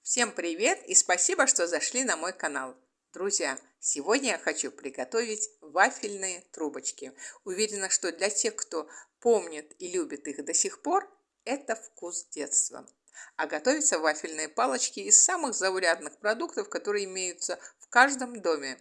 Всем привет и спасибо, что зашли на мой канал. Друзья, сегодня я хочу приготовить вафельные трубочки. Уверена, что для тех, кто помнит и любит их до сих пор, это вкус детства. А готовятся вафельные палочки из самых заурядных продуктов, которые имеются в каждом доме.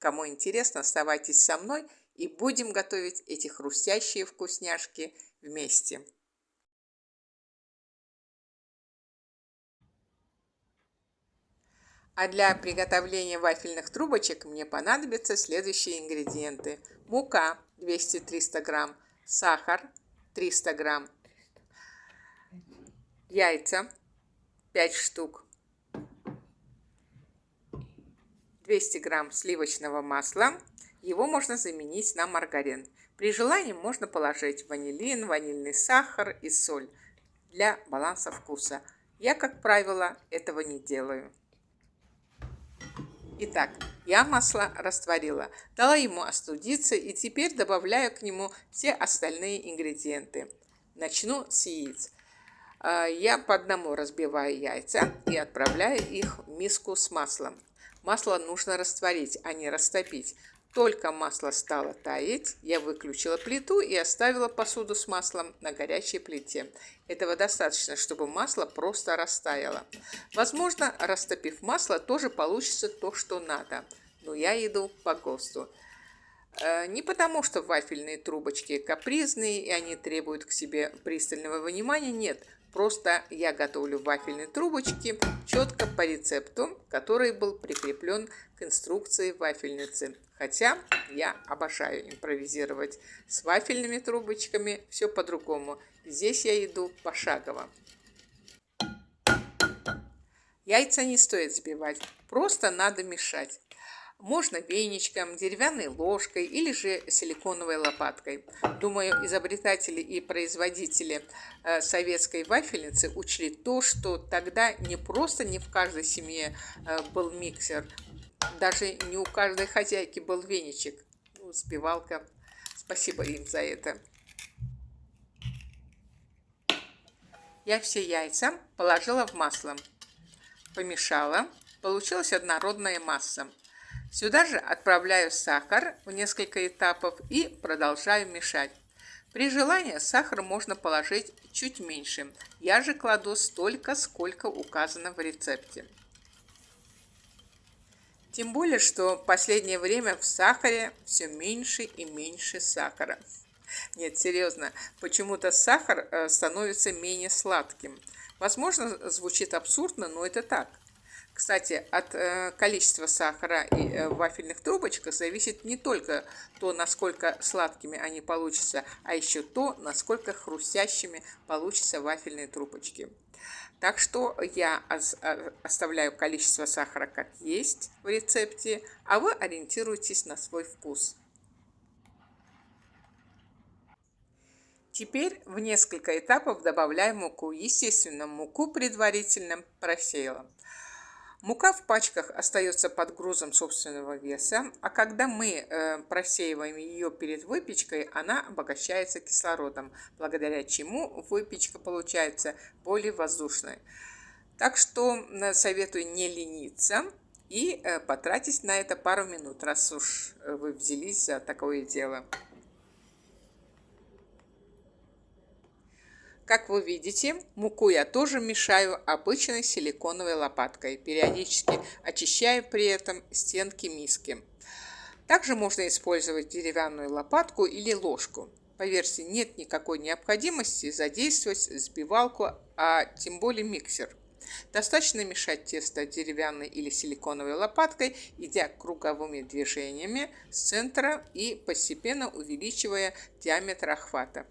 Кому интересно, оставайтесь со мной и будем готовить эти хрустящие вкусняшки вместе. А для приготовления вафельных трубочек мне понадобятся следующие ингредиенты. Мука 200-300 грамм, сахар 300 грамм, яйца 5 штук, 200 грамм сливочного масла. Его можно заменить на маргарин. При желании можно положить ванилин, ванильный сахар и соль для баланса вкуса. Я, как правило, этого не делаю. Итак, я масло растворила, дала ему остудиться и теперь добавляю к нему все остальные ингредиенты. Начну с яиц. Я по одному разбиваю яйца и отправляю их в миску с маслом. Масло нужно растворить, а не растопить. Только масло стало таять, я выключила плиту и оставила посуду с маслом на горячей плите. Этого достаточно, чтобы масло просто растаяло. Возможно, растопив масло, тоже получится то, что надо. Но я иду по ГОСТу. Не потому, что вафельные трубочки капризные и они требуют к себе пристального внимания, нет. Просто я готовлю вафельные трубочки четко по рецепту, который был прикреплен к инструкции вафельницы. Хотя я обожаю импровизировать. С вафельными трубочками все по-другому. Здесь я иду пошагово. Яйца не стоит взбивать, просто надо мешать. Можно веничком, деревянной ложкой или же силиконовой лопаткой. Думаю, изобретатели и производители советской вафельницы учли то, что тогда не просто не в каждой семье был миксер, даже не у каждой хозяйки был веничек, взбивалка. Спасибо им за это. Я все яйца положила в масло, помешала, получилась однородная масса. Сюда же отправляю сахар в несколько этапов и продолжаю мешать. При желании сахар можно положить чуть меньше. Я же кладу столько, сколько указано в рецепте. Тем более, что в последнее время в сахаре все меньше и меньше сахара. Нет, серьезно, почему-то сахар становится менее сладким. Возможно, звучит абсурдно, но это так. Кстати, от количества сахара и вафельных трубочек зависит не только то, насколько сладкими они получатся, а еще то, насколько хрустящими получатся вафельные трубочки. Так что я оставляю количество сахара как есть в рецепте, а вы ориентируйтесь на свой вкус. Теперь в несколько этапов добавляю муку. Естественно, муку предварительно просеяла. Мука в пачках остается под грузом собственного веса, а когда мы просеиваем ее перед выпечкой, она обогащается кислородом, благодаря чему выпечка получается более воздушной. Так что советую не лениться и потратить на это пару минут, раз уж вы взялись за такое дело. Как вы видите, муку я тоже мешаю обычной силиконовой лопаткой, периодически очищая при этом стенки миски. Также можно использовать деревянную лопатку или ложку. Поверьте, нет никакой необходимости задействовать взбивалку, а тем более миксер. Достаточно мешать тесто деревянной или силиконовой лопаткой, идя круговыми движениями с центра и постепенно увеличивая диаметр охвата.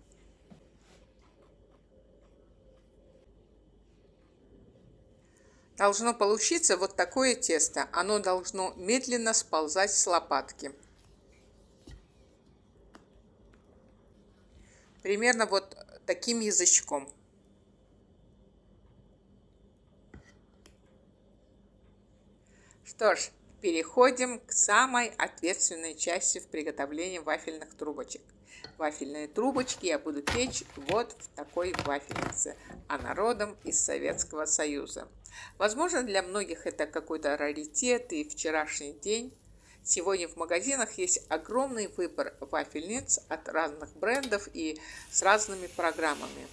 Должно получиться вот такое тесто. Оно должно медленно сползать с лопатки. Примерно вот таким язычком. Что ж, переходим к самой ответственной части в приготовлении вафельных трубочек. Вафельные трубочки я буду печь вот в такой вафельнице, она родом из Советского Союза. Возможно, для многих это какой-то раритет и вчерашний день. Сегодня в магазинах есть огромный выбор вафельниц от разных брендов и с разными программами.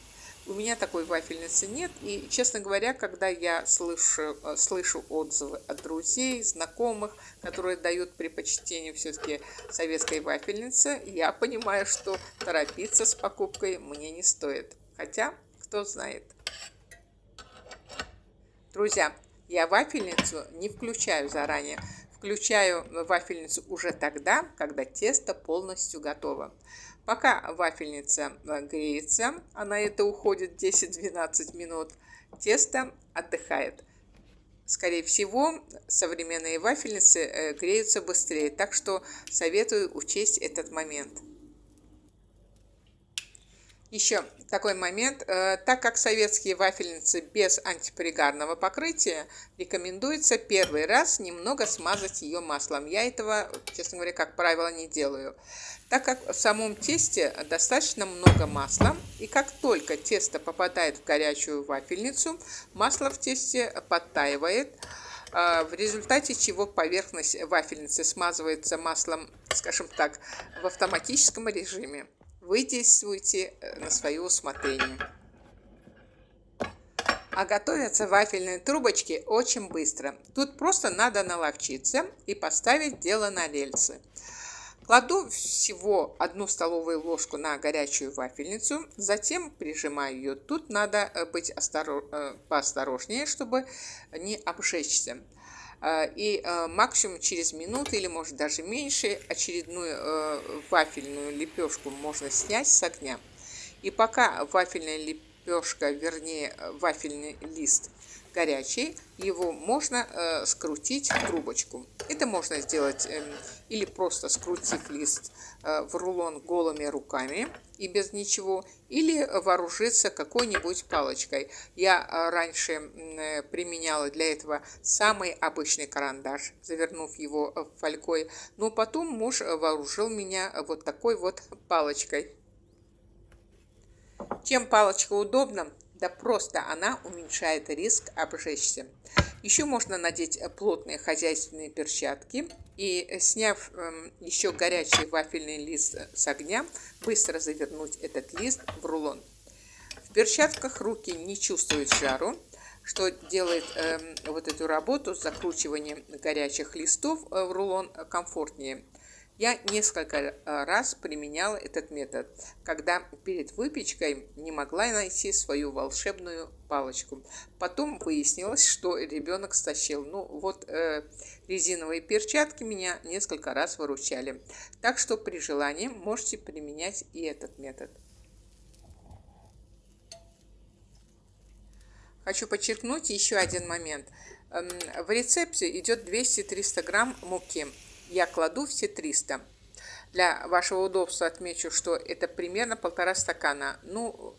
У меня такой вафельницы нет, и, честно говоря, когда я слышу отзывы от друзей, знакомых, которые дают предпочтение все-таки советской вафельнице, я понимаю, что торопиться с покупкой мне не стоит. Хотя, кто знает. Друзья, я вафельницу не включаю заранее. Включаю вафельницу уже тогда, когда тесто полностью готово. Пока вафельница греется, а на это уходит 10-12 минут, тесто отдыхает. Скорее всего, современные вафельницы греются быстрее, так что советую учесть этот момент. Еще такой момент, так как советские вафельницы без антипригарного покрытия, рекомендуется первый раз немного смазать ее маслом. Я этого, честно говоря, как правило, не делаю, так как в самом тесте достаточно много масла, и как только тесто попадает в горячую вафельницу, масло в тесте подтаивает, в результате чего поверхность вафельницы смазывается маслом, скажем так, в автоматическом режиме. Вы действуете на свое усмотрение. А готовятся вафельные трубочки очень быстро. Тут просто надо наловчиться и поставить дело на рельсы. Кладу всего 1 столовую ложку на горячую вафельницу, затем прижимаю ее. Тут надо быть поосторожнее, чтобы не обжечься. И максимум через минуту или может даже меньше очередную вафельную лепешку можно снять с огня. И пока вафельная лепешка, вернее вафельный лист горячий, его можно скрутить в трубочку. Это можно сделать или просто скрутив лист в рулон голыми руками и без ничего, или вооружиться какой-нибудь палочкой. Я раньше применяла для этого самый обычный карандаш, завернув его фольгой, но потом муж вооружил меня вот такой вот палочкой. Чем палочка удобна? Да просто она уменьшает риск обжечься. Еще можно надеть плотные хозяйственные перчатки и, сняв еще горячий вафельный лист с огня, быстро завернуть этот лист в рулон. В перчатках руки не чувствуют жару, что делает вот эту работу с закручиванием горячих листов в рулон комфортнее. Я несколько раз применяла этот метод, когда перед выпечкой не могла найти свою волшебную палочку. Потом выяснилось, что ребенок стащил. Резиновые перчатки меня несколько раз выручали. Так что при желании можете применять и этот метод. Хочу подчеркнуть еще один момент. В рецепте идет 200-300 грамм муки. Я кладу все 300. Для вашего удобства отмечу, что это примерно 1,5 стакана.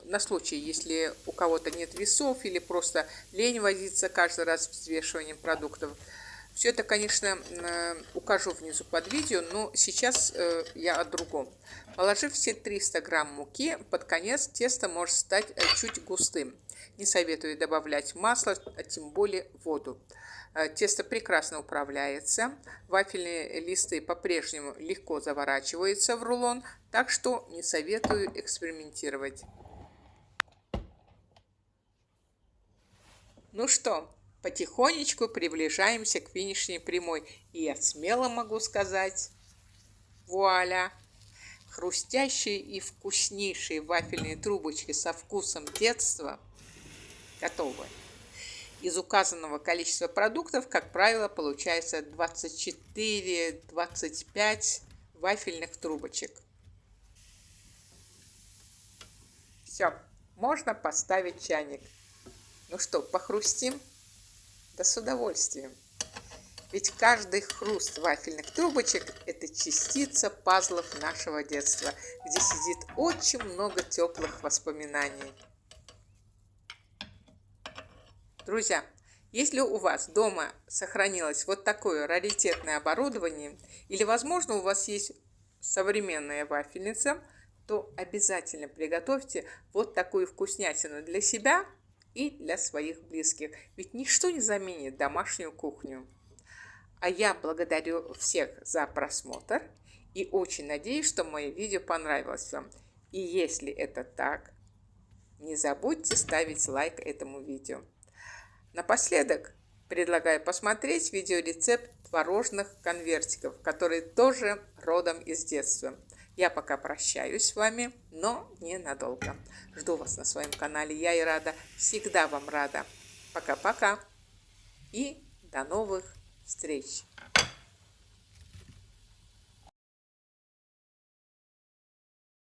На случай, если у кого-то нет весов или просто лень возиться каждый раз с взвешиванием продуктов. Все это, конечно, укажу внизу под видео, но сейчас я о другом. Положив все 300 грамм муки, под конец тесто может стать чуть густым. Не советую добавлять масло, а тем более воду. Тесто прекрасно управляется, вафельные листы по-прежнему легко заворачиваются в рулон, так что не советую экспериментировать. Ну что, потихонечку приближаемся к финишной прямой, и я смело могу сказать: вуаля! Хрустящие и вкуснейшие вафельные трубочки со вкусом детства готовы. Из указанного количества продуктов, как правило, получается 24-25 вафельных трубочек. Все, можно поставить чайник. Ну что, похрустим? Да с удовольствием. Ведь каждый хруст вафельных трубочек – это частица пазлов нашего детства, где сидит очень много теплых воспоминаний. Друзья, если у вас дома сохранилось вот такое раритетное оборудование, или, возможно, у вас есть современная вафельница, то обязательно приготовьте вот такую вкуснятину для себя и для своих близких. Ведь ничто не заменит домашнюю кухню. А я благодарю всех за просмотр и очень надеюсь, что мое видео понравилось вам. И если это так, не забудьте ставить лайк этому видео. Напоследок предлагаю посмотреть видеорецепт творожных конвертиков, которые тоже родом из детства. Я пока прощаюсь с вами, но ненадолго. Жду вас на своем канале. Я и рада, всегда вам рада. Пока-пока и до новых встреч!